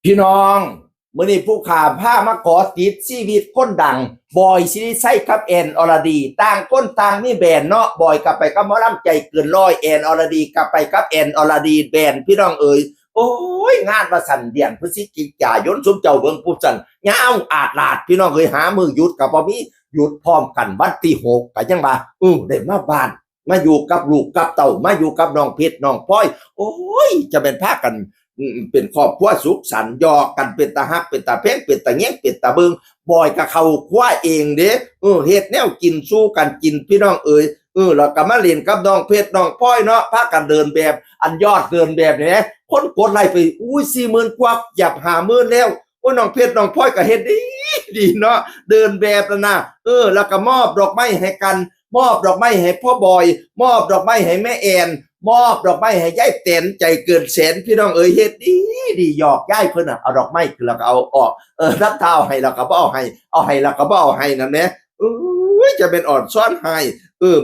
พี่น้องมื้อนี้ผู้ข่าผ้ามาขอติดชีวิตคนดังบอยสิริชัยกับแอนอรดีต่างคนต่างมีแบรนด์เนาะบอยกลับไปกับหมอลำใจเกินร้อยแอนอรดีกลับไปกับแอนอรดีแบรนด์พี่น้องเอ๋ยโอ้ยงานว่าสั่นเดือนพฤศจิกายนสมเจ้าเบิ่งผู้สั่นยาวอาดลาดพี่น้องเอ๋ยหามือหยุดก็บ่มีหยุดพร้อมกันวันที่6ก็ยังว่าได้มาบ้านมาอยู่กับลูกกับเต่ามาอยู่กับน้องเพชรน้องพลอยโอ้ยจะเป็นพากันเป็นครอบครัวสุขสันต์หยอกกันเป็นตาฮักเป็นตาเพ่งเป็นตาแง่งเป็นตาเบิงบอยกับเขาคว้าเองเด้เฮ็ดแนวกินสู้กันกินพี่น้องเอ๋ยแล้วก็มาเล่นกับน้องเพชรน้องพลอยเนาะพากันเดินแบบอันยอดเดินแบบนี่คนกดไลค์ไปอุ้ย40,000กว่าหยับ50,000แล้วโอ้น้องเพชรน้องพลอยก็เฮ็ดดีเนาะเดินแบบนะแล้วก็มอบดอกไม้ให้กันมอบดอกไม้ให้พ่อบอยมอบดอกไม้ให้แม่แอนมอบดอกไม้ให้ยายเต็นใจเกินแสนพี่น้องเอ๋ยเฮ็ดดีหยอกยายเพิ่นเอาดอกไม้คือแล้วก็เอาออกรับเท้าให้แล้วก็บ่เอาให้แล้วก็บ่เอาให้นั่นแหละจะเป็นอ่อนซ้อนให้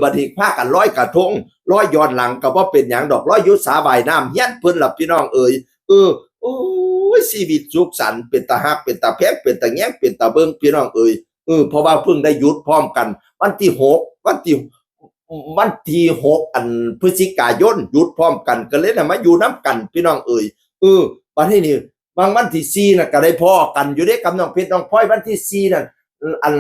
บัดนี้พากันร้อยกระทงร้อยย้อนหลังก็บ่เป็นหยังดอกร้อยยุสาบายน้ำเฮียนเพิ่นล่ะพี่น้องเอ๋ยโอ้ยชีวิตสุขสันต์เป็นตาฮักเป็นตาแพงเป็นตาแง้งเป็นตาเบิ่งพี่น้องเอ๋ยเพราะว่าเพิ่งได้หยุดพร้อมกันวันที่6อันพฤศจิกายนหยุดพร้อมกันก็เลยมาอยู่น้ำกันพี่น้องเอ๋ยวันที่นี่บางวันที่4น่ะก็ได้พ้อกันอยู่ได้กับน้องเพชรน้องพลอยวันที่4นั่นอัน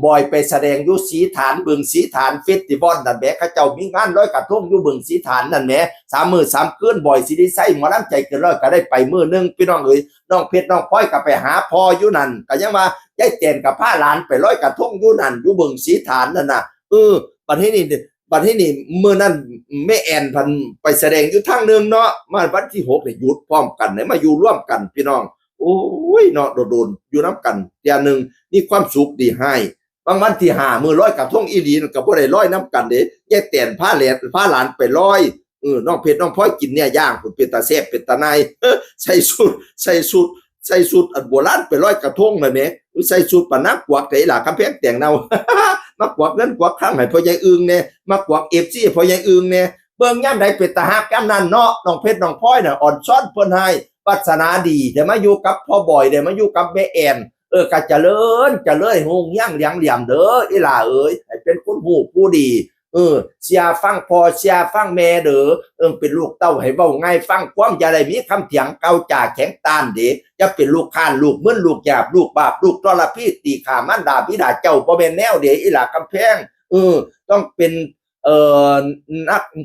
บอยไปแสดงอยู่ศรีฐานบึงศรีฐานเฟสติวัลนั่นแหมเขาเจ้ามีงานร้อยกระทงอยู่บึงศรีฐานนั่นแหม3 มื้อ 3 คืนบอยสิได้ใส่หมอลำใจเกินร้อยก็ได้ไปมื้อนึงพี่น้องเอ๋ยน้องเพชรน้องพลอยก็ไปหาพ่ออยู่นั่นก็ยังว่ายายแตนกับพาหลานไปร้อยกระทงอยู่นั่นอยู่บึงศรีฐานนั่นน่ะบัดนี้มื้อนั้นแม่แอนพันไปแสดงอยู่ทางนึงเนาะมาวันที่6นี่หยุดพร้อมกันได้มาอยู่ร่วมกันพี่น้องโอ้ยเนาะโดนอยู่น้ำกันอย่างหนึ่งมีความสุขดีให้บางวันที่5มื้อร้อยกระทงอีหลีก็บ่ได้ร้อยน้ำกันเด้ยายแตนพาหลานไปร้อยน้องเพชรน้องพลอยกินเนี่ยย่างเป็นตาแซ่บเป็นตาในใส่สุดอันโบราณไปร้อยกระทงเลยแหมใส่สุดปะนักกวักไถล่ะกำแพงแต่งเนามากวักเงินกวักข้างให้พ่อใหญ่อึงแน่มากวัก FC พ่อใหญ่อึงแน่เบิ่งยามใดเป็นตาฮักยามนั้นเนาะน้องเพชรน้องพลอยน่ะอ่อนช้อนเพิ่นให้วาสนาดีได้มาอยู่กับพ่อบอยได้มาอยู่กับแม่แอนก็เจริญหงย่างเลี้ยงเหลี่ยมเด้ออีหล่าเอ้ยให้เป็นคนหูผู้ดีเสียฟังพอเสียฟังแม่เด้อเป็นลูกเต้าให้เว้าง่ายฟังความอย่าได้มีคำเถียงเก่าจ่าแข็งต้านเด้อย่าเป็นลูกข้านลูกมึนลูกหยาบลูกบาปลูกทรพีตีข่ามารดาบิดาเจ้าบ่แม่นแนวเด้อีหล่ากำแพงต้องเป็น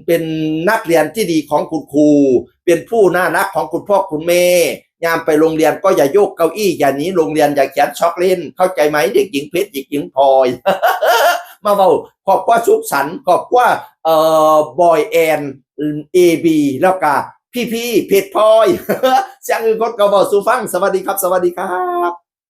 เป็นนักเรียนที่ดีของคุณครูเป็นผู้น่ารักของคุณพ่อคุณแม่ยามไปโรงเรียนก็อย่าโยกเก้าอี้อย่าหนีโรงเรียนอย่าเขียนช็อกเล่นเข้าใจไหมเด็กหญิงเพชรเด็กหญิงพลอย มาเว้าขอบว่าสุขสันต์ขอบว่าบอยแอนAB แล้วก็พี่เพชรพลอยเสียงอื่นคนก็เว้าสู่ฟังสวัสดีครับ